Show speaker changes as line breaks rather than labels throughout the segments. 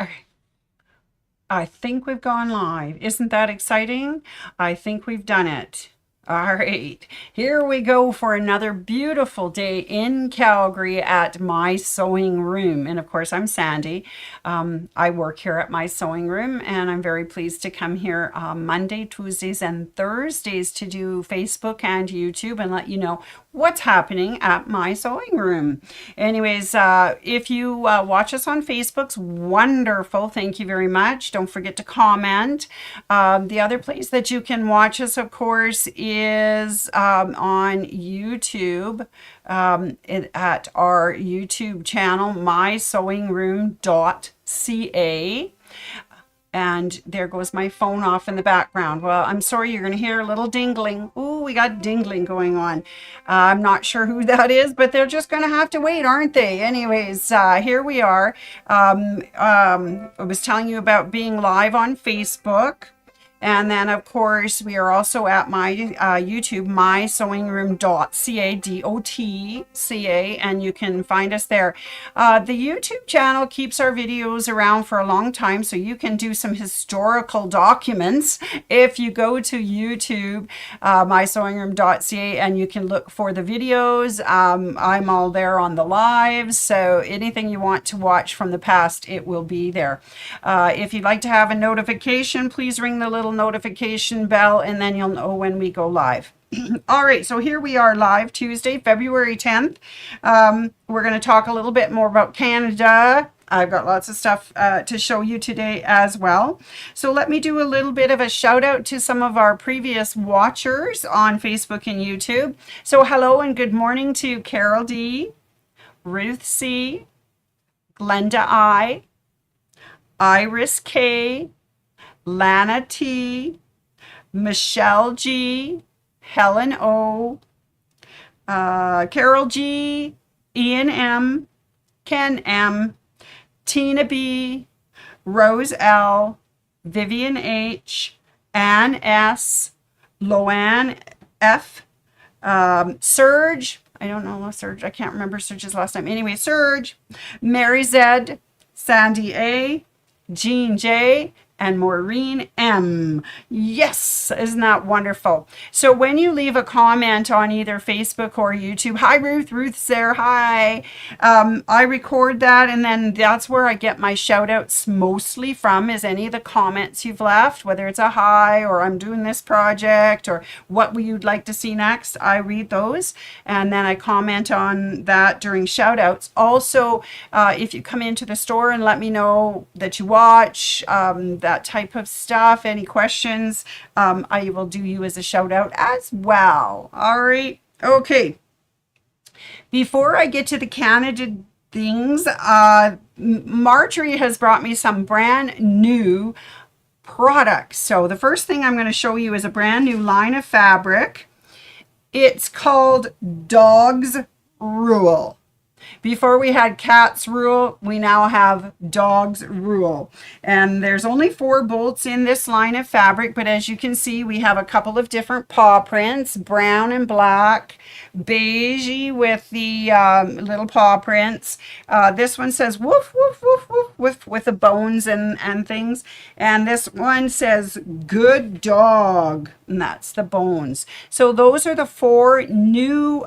Okay. I think we've gone live. Isn't that exciting? I think we've done it. All right, here we go for another beautiful day in Calgary at My Sewing Room. And of course, I'm Sandy. I work here at My Sewing Room, and I'm very pleased to come here Monday, Tuesdays, and Thursdays to do Facebook and YouTube and let you know what's happening at My Sewing Room. Anyways, if you watch us on Facebook's wonderful. Thank you very much. Don't forget to comment. The other place that you can watch us, of course, is on YouTube at our YouTube channel, mysewingroom.ca. And there goes my phone off in the background. Well, I'm sorry, you're going to hear a little dingling. Ooh, we got dingling going on. I'm not sure who that is, but they're just going to have to wait, aren't they? Anyways, here we are. I was telling you about being live on Facebook. And then, of course, we are also at my YouTube, mysewingroom.ca, D-O-T-C-A, and you can find us there. The YouTube channel keeps our videos around for a long time, so you can do some historical documents if you go to YouTube, mysewingroom.ca, and you can look for the videos. I'm all there on the lives, so anything you want to watch from the past, it will be there. If you'd like to have a notification, please ring the little notification bell, and then you'll know when we go live. All right, so here we are live Tuesday, February 10th. We're going to talk a little bit more about Canada. I've got lots of stuff to show you today as well. So let me do a little bit of a shout out to some of our previous watchers on Facebook and YouTube. So hello and good morning to Carol D, Ruth C, Glenda I, Iris K, Lana T, Michelle G, Helen O, Carol G, Ian M, Ken M, Tina B, Rose L, Vivian H, Ann S, Loanne F, Serge, I don't know Serge, I can't remember Serge's last name. Anyway, Serge, Mary Z, Sandy A, Jean J, and Maureen M. Yes, isn't that wonderful? So when you leave a comment on either Facebook or YouTube, hi Ruth, Ruth's there, hi. I record that, and then that's where I get my shout outs mostly from, is any of the comments you've left, whether it's a hi or I'm doing this project or what you'd like to see next. I read those and then I comment on that during shout outs. Also, if you come into the store and let me know that you watch, that type of stuff, any questions, I will do you as a shout out as well. All right. Okay. Before I get to the Canada things, Marjorie has brought me some brand new products. So the first thing I'm going to show you is a brand new line of fabric. It's called Dog's Rule. Before we had Cat's Rule, we now have Dog's Rule. And there's only 4 bolts in this line of fabric, but as you can see, we have a couple of different paw prints, brown and black, beigey with the little paw prints. This one says woof, woof, woof, woof, with the bones and things. And this one says good dog, and that's the bones. So those are the 4 new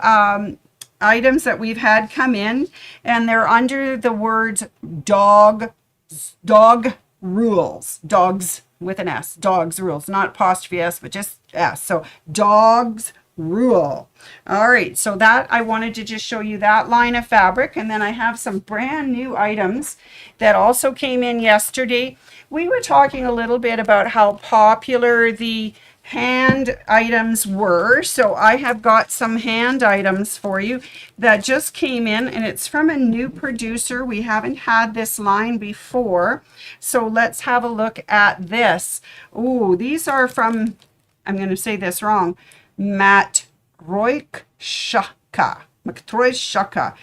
items that we've had come in, and they're under the words dog rules, dogs with an S, dogs rules, not apostrophe S, but just S. So dogs rule. All right, so that I wanted to just show you that line of fabric, and then I have some brand new items that also came in yesterday. We were talking a little bit about how popular the hand items were, so I have got some hand items for you that just came in, and it's from a new producer. We haven't had this line before, so let's have a look at this. Oh, these are from, I'm going to say this wrong, Matroyshaka,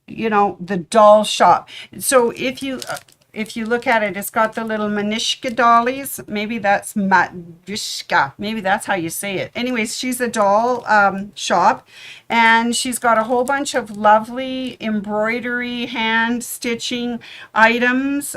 you know, the doll shop. So if you if you look at it, it's got the little Manishka dollies. Maybe that's Matishka. Maybe that's how you say it. Anyways, she's a doll shop, and she's got a whole bunch of lovely embroidery, hand stitching items.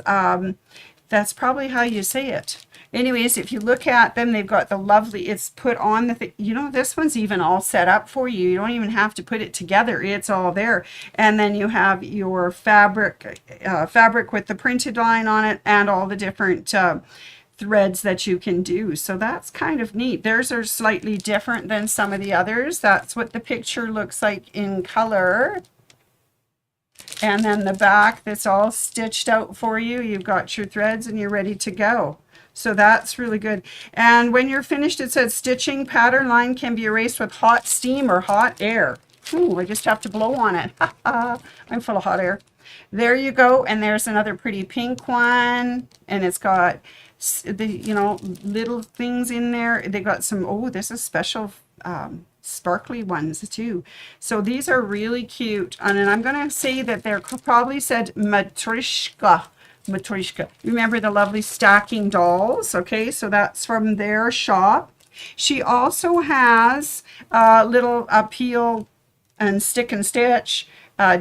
That's probably how you say it. Anyways, if you look at them, they've got the lovely, it's put on the, this one's even all set up for you. You don't even have to put it together. It's all there. And then you have your fabric with the printed line on it and all the different threads that you can do. So that's kind of neat. Theirs are slightly different than some of the others. That's what the picture looks like in color. And then the back, that's all stitched out for you. You've got your threads and you're ready to go. So that's really good. And when you're finished, it says stitching pattern line can be erased with hot steam or hot air. Ooh, I just have to blow on it. I'm full of hot air. There you go. And there's another pretty pink one. And it's got the, little things in there. They got some, oh, this is special sparkly ones too. So these are really cute. And I'm going to say that they're probably said Matrishka. Remember the lovely stacking dolls? Okay, so that's from their shop. She also has little peel and stick and stitch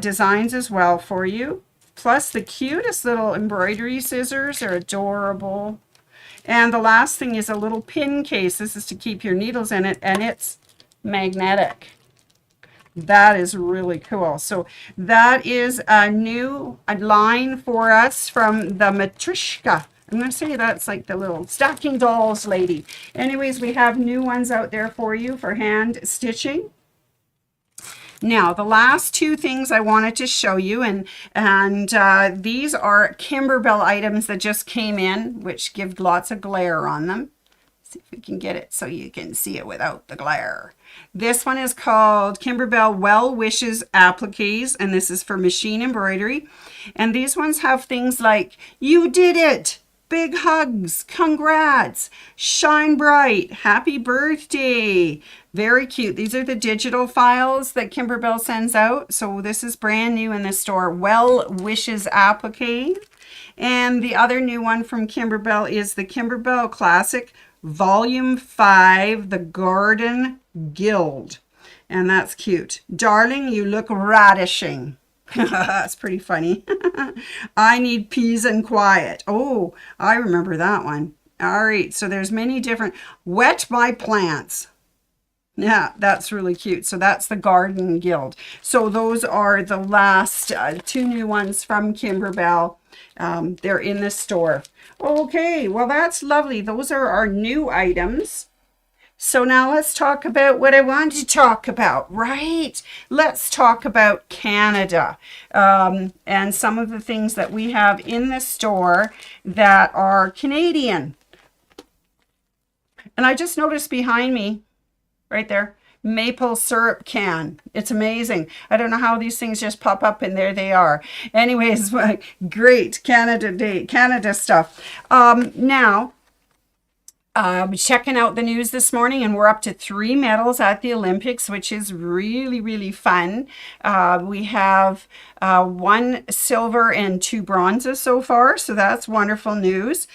designs as well for you. Plus the cutest little embroidery scissors. They're adorable. And the last thing is a little pin case. This is to keep your needles in it, and it's magnetic. That is really cool. So that is a new line for us from the Matrishka. I'm going to say that's like the little stacking dolls lady. Anyways, we have new ones out there for you for hand stitching. Now, the last two things I wanted to show you, and these are Kimberbell items that just came in, which give lots of glare on them. See if we can get it so you can see it without the glare. This one is called Kimberbell Well Wishes Appliques, and this is for machine embroidery. And these ones have things like, you did it, big hugs, congrats, shine bright, happy birthday. Very cute. These are the digital files that Kimberbell sends out. So this is brand new in the store, Well Wishes Applique. And the other new one from Kimberbell is the Kimberbell Classic Volume 5, The Garden Guild. And that's cute. Darling, you look radishing. That's pretty funny. I need peace and quiet. Oh, I remember that one. All right, so there's many different. Wet my plants. Yeah, that's really cute. So that's the Garden Guild. So those are the last two new ones from Kimberbell. They're in the store. Okay, well, that's lovely. Those are our new items. So now let's talk about what I want to talk about, right? Let's talk about Canada and some of the things that we have in the store that are Canadian. And I just noticed behind me, right there, maple syrup can. It's amazing. I don't know how these things just pop up, and there they are. Anyways, great Canada Day, Canada stuff. Now, checking out the news this morning, and we're up to 3 medals at the Olympics, which is really, really fun. We have 1 silver and 2 bronzes so far, so that's wonderful news.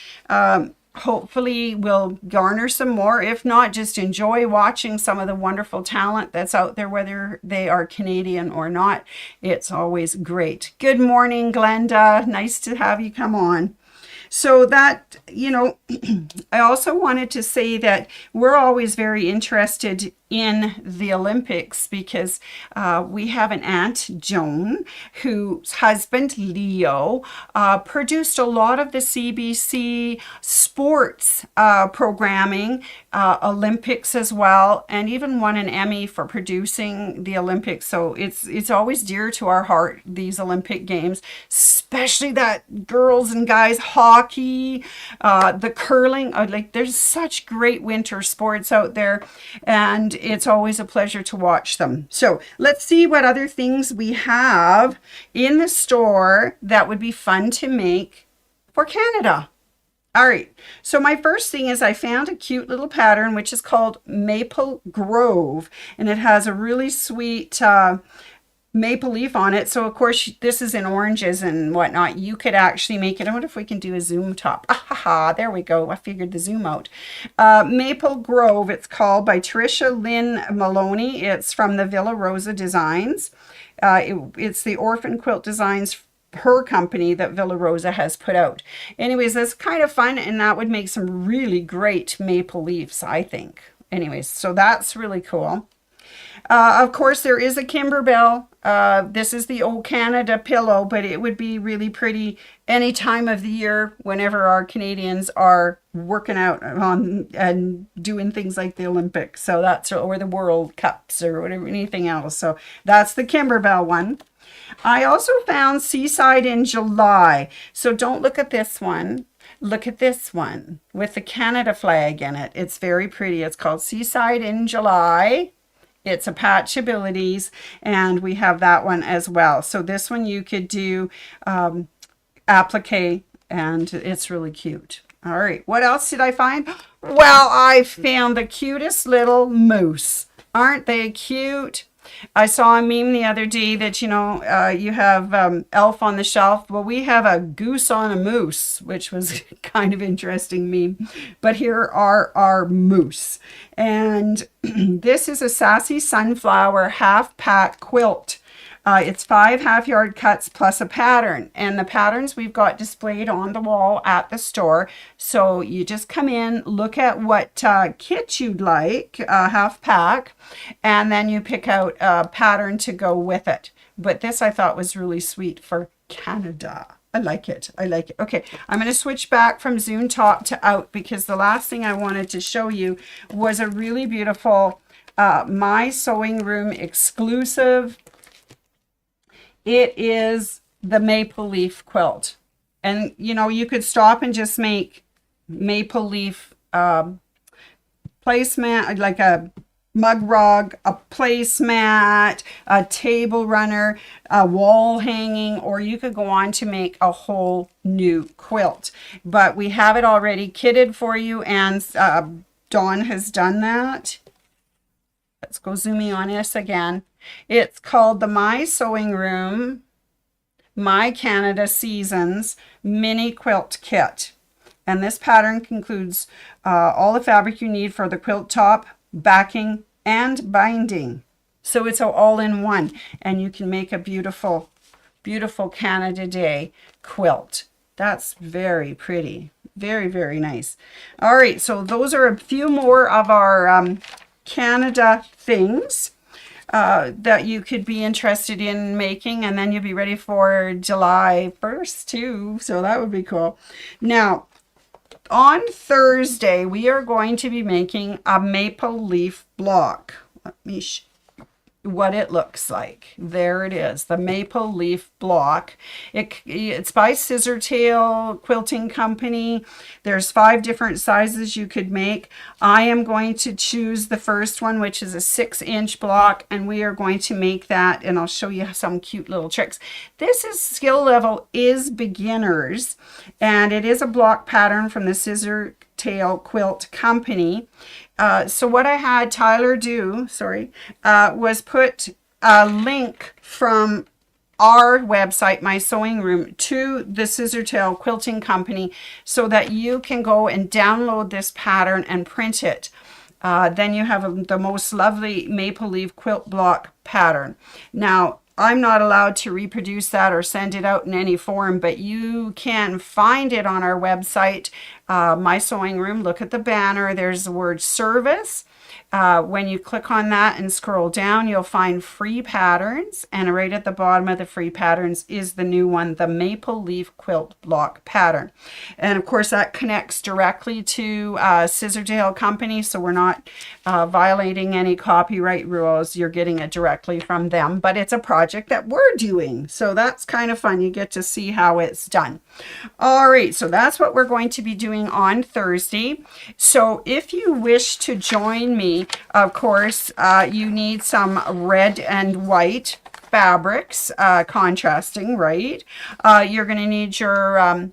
Hopefully we'll garner some more. If not, just enjoy watching some of the wonderful talent that's out there, whether they are Canadian or not. It's always great. Good morning, Glenda. Nice to have you come on. So that, I also wanted to say that we're always very interested in the Olympics because we have an Aunt Joan whose husband Leo produced a lot of the CBC sports programming, Olympics as well, and even won an Emmy for producing the Olympics. So it's always dear to our heart, these Olympic Games, especially that girls and guys hockey, the curling. There's such great winter sports out there, and it's always a pleasure to watch them. So let's see what other things we have in the store that would be fun to make for Canada. All right, so my first thing is I found a cute little pattern which is called Maple Grove, and it has a really sweet maple leaf on it. So of course this is in oranges and whatnot. You could actually make it. I wonder if we can do a zoom top. There we go. I figured the zoom out. Maple Grove, it's called, by Tricia Lynn Maloney. It's from the Villa Rosa Designs. It's the Orphan Quilt Designs, her company, that Villa Rosa has put out. Anyways, that's kind of fun, and that would make some really great maple leaves, I think. Anyways, so that's really cool. Of course, there is a Kimberbell. This is the Old Canada pillow, but it would be really pretty any time of the year whenever our Canadians are working out on and doing things like the Olympics. So that's, or the World Cups or whatever, anything else. So that's the Kimberbell one. I also found Seaside in July. So don't look at this one. Look at this one with the Canada flag in it. It's very pretty. It's called Seaside in July. It's a Patch Abilities, and we have that one as well. So this one you could do applique, and it's really cute. All right, what else did I find? Well, I found the cutest little moose. Aren't they cute? I saw a meme the other day that, you have elf on the shelf. Well, we have a goose on a moose, which was kind of interesting meme. But here are our moose. And this is a Sassy Sunflower half pack quilt. It's 5 half-yard cuts plus a pattern. And the patterns we've got displayed on the wall at the store. So you just come in, look at what kit you'd like, half pack, and then you pick out a pattern to go with it. But this I thought was really sweet for Canada. I like it. I like it. Okay, I'm going to switch back from zoom top to out, because the last thing I wanted to show you was a really beautiful My Sewing Room exclusive. It is the maple leaf quilt. And, you could stop and just make maple leaf placemat, like a mug rug, a placemat, a table runner, a wall hanging, or you could go on to make a whole new quilt. But we have it already kitted for you, and Dawn has done that. Let's go zooming on this again. It's called the My Sewing Room, My Canada Seasons Mini Quilt Kit. And this pattern includes all the fabric you need for the quilt top, backing, and binding. So it's all in one. And you can make a beautiful, beautiful Canada Day quilt. That's very pretty. Very, very nice. All right, so those are a few more of our Canada things that you could be interested in making, and then you'll be ready for July 1st too, so that would be cool. Now, on Thursday, we are going to be making a maple leaf block. Let me show what it looks like. There it is, the maple leaf block. It's by Scissortail Quilting Company. There's 5 different sizes you could make. I am going to choose the first one, which is a 6-inch block, and we are going to make that, and I'll show you some cute little tricks. This is skill level is beginners, and it is a block pattern from the Scissortail Quilt Company. So what I had Tyler do, was put a link from our website, My Sewing Room, to the Scissortail Quilting Company, so that you can go and download this pattern and print it. Then you have the most lovely maple leaf quilt block pattern. Now, I'm not allowed to reproduce that or send it out in any form, but you can find it on our website, My Sewing Room. Look at the banner. There's the word service. When you click on that and scroll down, you'll find free patterns, and right at the bottom of the free patterns is the new one, the Maple Leaf Quilt Block pattern. And of course that connects directly to Scissortail Company, so we're not violating any copyright rules. You're getting it directly from them, but it's a project that we're doing, so that's kind of fun. You get to see how it's done. All right, so that's what we're going to be doing on Thursday. So if you wish to join me, of course, you need some red and white fabrics, contrasting, right? You're going to need your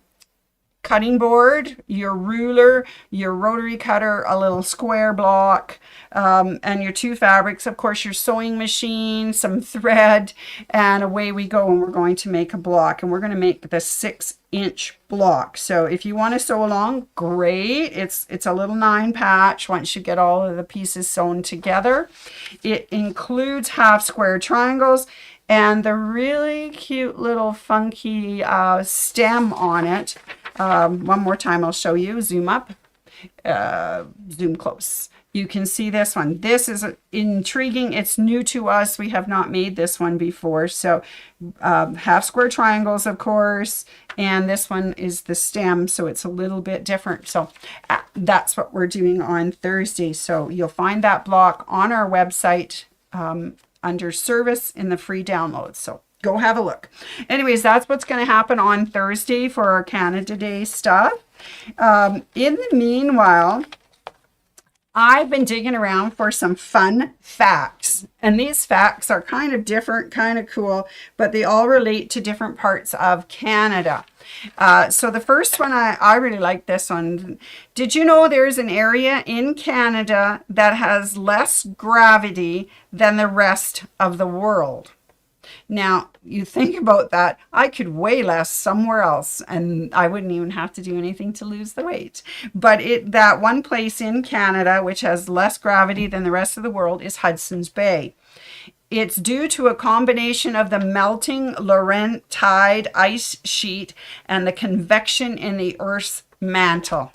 cutting board, your ruler, your rotary cutter, a little square block, and your 2 fabrics, of course, your sewing machine, some thread, and away we go. And we're going to make a block, and we're going to make the 6-inch block. So if you want to sew along, great. It's a little 9 patch once you get all of the pieces sewn together. It includes half square triangles and the really cute little funky stem on it. One more time, I'll show you. Zoom up, zoom close. You can see this one. This is intriguing. It's new to us. We have not made this one before. So half square triangles, of course, and this one is the stem, so it's a little bit different. So that's what we're doing on Thursday. So you'll find that block on our website under service in the free download. So go have a look. Anyways, that's what's going to happen on Thursday for our Canada Day stuff. In the meanwhile, I've been digging around for some fun facts, and these facts are kind of different, kind of cool, but they all relate to different parts of Canada. So the first one, I really like this one. Did you know there's an area in Canada that has less gravity than the rest of the world? Now, you think about that, I could weigh less somewhere else and I wouldn't even have to do anything to lose the weight. But that one place in Canada which has less gravity than the rest of the world is Hudson's Bay. It's due to a combination of the melting Laurentide ice sheet and the convection in the Earth's mantle.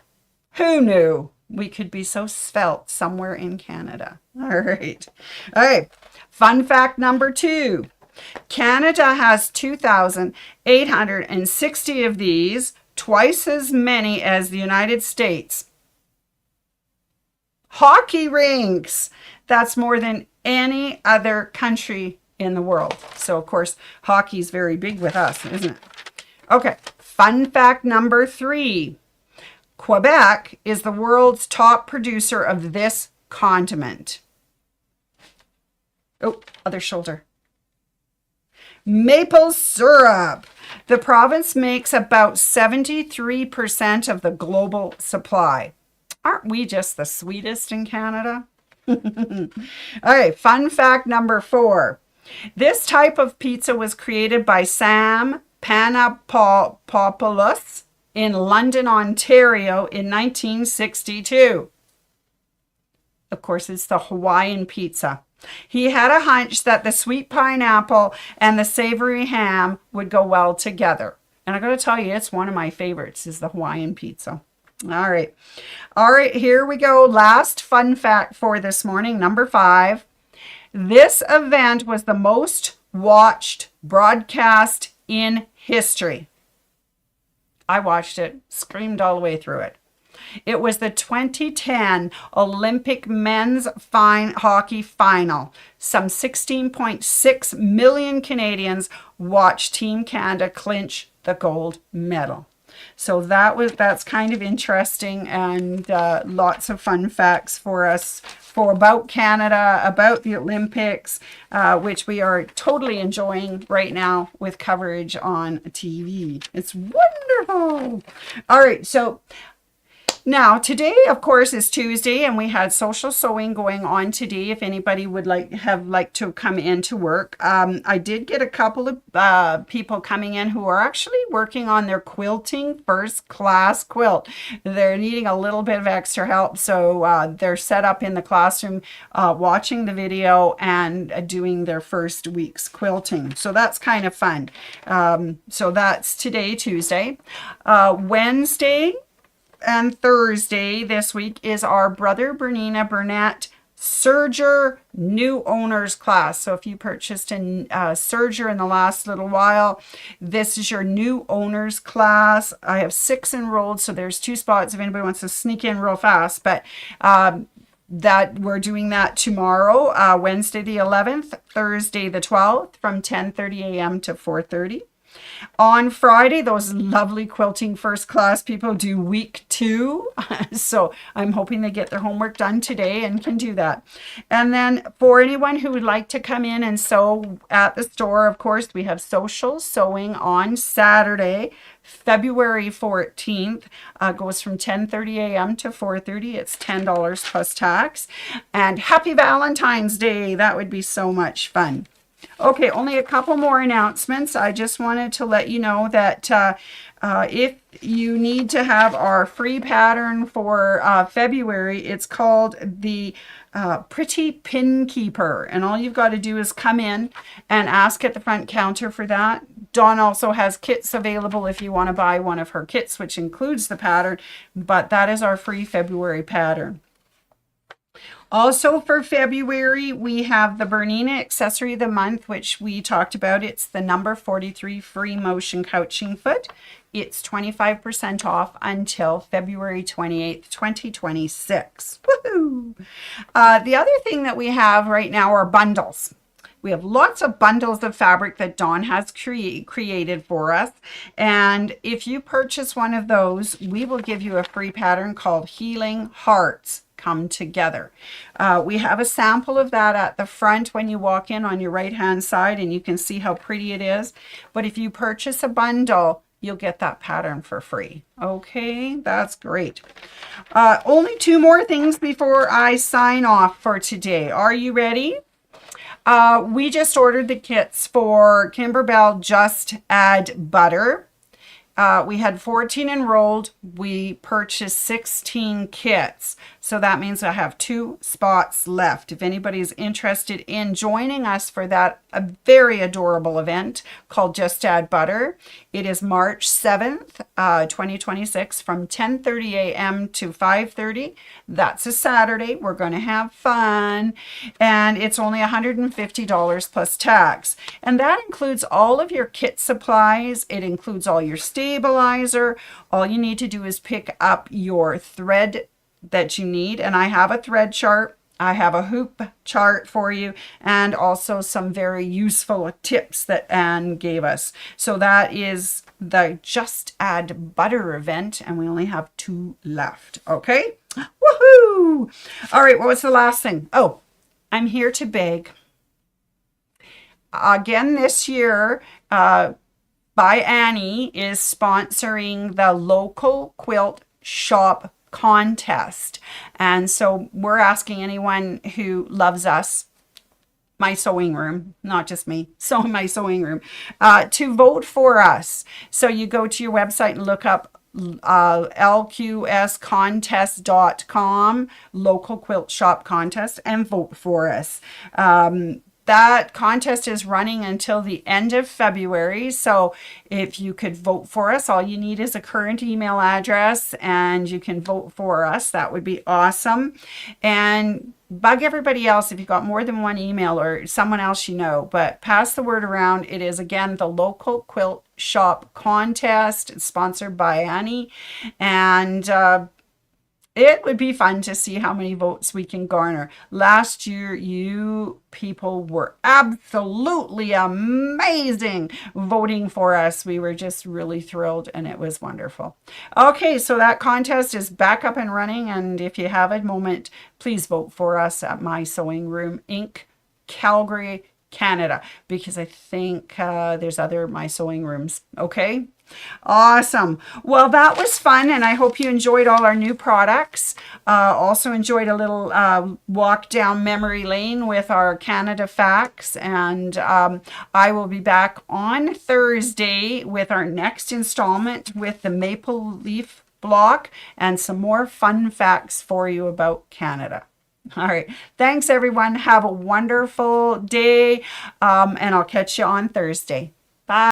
Who knew we could be so svelte somewhere in Canada? All right. Fun fact number 2. Canada has 2,860 of these, twice as many as the United States. Hockey rinks. That's more than any other country in the world. So, of course, hockey's very big with us, isn't it? Okay, fun fact number 3. Quebec is the world's top producer of this condiment. Oh, other shoulder. Maple syrup. The province makes about 73% of the global supply. Aren't we just the sweetest in Canada? All right, fun fact number 4. This type of pizza was created by Sam Panapopoulos in London, Ontario in 1962. Of course, it's the Hawaiian pizza. He had a hunch that the sweet pineapple and the savory ham would go well together. And I got to tell you, it's one of my favorites, is the Hawaiian pizza. All right, here we go. Last fun fact for this morning, number 5. This event was the most watched broadcast in history. I watched it, screamed all the way through it. It was the 2010 Olympic men's hockey final. Some 16.6 million Canadians watched Team Canada clinch the gold medal. So that's kind of interesting, and lots of fun facts for us about Canada, about the Olympics, which we are totally enjoying right now with coverage on TV. It's wonderful. All right, so now, today, of course, is Tuesday, and we had social sewing going on today. If anybody would like to come in to work, I did get a couple of people coming in who are actually working on their quilting first class quilt. They're needing a little bit of extra help, so they're set up in the classroom, watching the video and doing their first week's quilting. So that's kind of fun. So that's today, Tuesday. Wednesday and Thursday this week is our Brother Bernina Burnett Serger new owners class. So if you purchased a serger in the last little while, this is your new owners class. I have 6 enrolled, so there's 2 spots if anybody wants to sneak in real fast. But that we're doing that tomorrow, Wednesday the 11th, Thursday the 12th, from 10:30 a.m. to 4:30. On Friday, those lovely quilting first class people do week 2. So I'm hoping they get their homework done today and can do that. And then for anyone who would like to come in and sew at the store, of course, we have social sewing on Saturday, February 14th. Goes from 10:30 a.m. to 4:30. It's $10 plus tax. And happy Valentine's Day. That would be so much fun. Okay, only a couple more announcements. I just wanted to let you know that if you need to have our free pattern for February, it's called the Pretty Pin Keeper. And all you've got to do is come in and ask at the front counter for that. Dawn also has kits available if you want to buy one of her kits, which includes the pattern. But that is our free February pattern. Also for February, we have the Bernina Accessory of the Month, which we talked about. It's the number 43 free motion couching foot. It's 25% off until February 28th, 2026. Woohoo! The other thing that we have right now are bundles. We have lots of bundles of fabric that Dawn has created for us. And if you purchase one of those, we will give you a free pattern called Healing Hearts Come Together. We have a sample of that at the front when you walk in on your right hand side, and you can see how pretty it is. But if you purchase a bundle, you'll get that pattern for free. Okay, that's great. Only 2 more things before I sign off for today. Are you ready? We just ordered the kits for Kimberbell Just Add Butter. We had 14 enrolled. We purchased 16 kits. So that means I have 2 spots left. If anybody's interested in joining us for that a very adorable event called Just Add Butter, it is March 7th, 2026 from 10:30 a.m. to 5:30. That's a Saturday. We're going to have fun. And it's only $150 plus tax. And that includes all of your kit supplies. It includes all your stabilizer. All you need to do is pick up your thread that you need. And I have a thread chart. I have a hoop chart for you, and also some very useful tips that Anne gave us. So that is the Just Add Butter event, and we only have 2 left. Okay? Woohoo! All right, what was the last thing? Oh, I'm here to beg. Again this year, By Annie is sponsoring the local quilt shop contest. And so we're asking anyone who loves us, my sewing room, not just me, so my sewing room, to vote for us. So you go to your website and look up lqscontest.com, local quilt shop contest, and vote for us. That contest is running until the end of February. So if you could vote for us, all you need is a current email address and you can vote for us. That would be awesome. And bug everybody else if you've got more than one email or someone else you know, but pass the word around. It is, again, the local quilt shop contest. It's sponsored by Annie. And it would be fun to see how many votes we can garner. Last year, you people were absolutely amazing voting for us. We were just really thrilled, and it was wonderful. Okay, so that contest is back up and running, and if you have a moment, please vote for us at My Sewing Room Inc., Calgary, Canada, because I think there's other My Sewing Rooms. Okay? Awesome. Well, that was fun, and I hope you enjoyed all our new products. Also enjoyed a little walk down memory lane with our Canada facts, and I will be back on Thursday with our next installment with the maple leaf block and some more fun facts for you about Canada. All right. Thanks, everyone. Have a wonderful day, and I'll catch you on Thursday.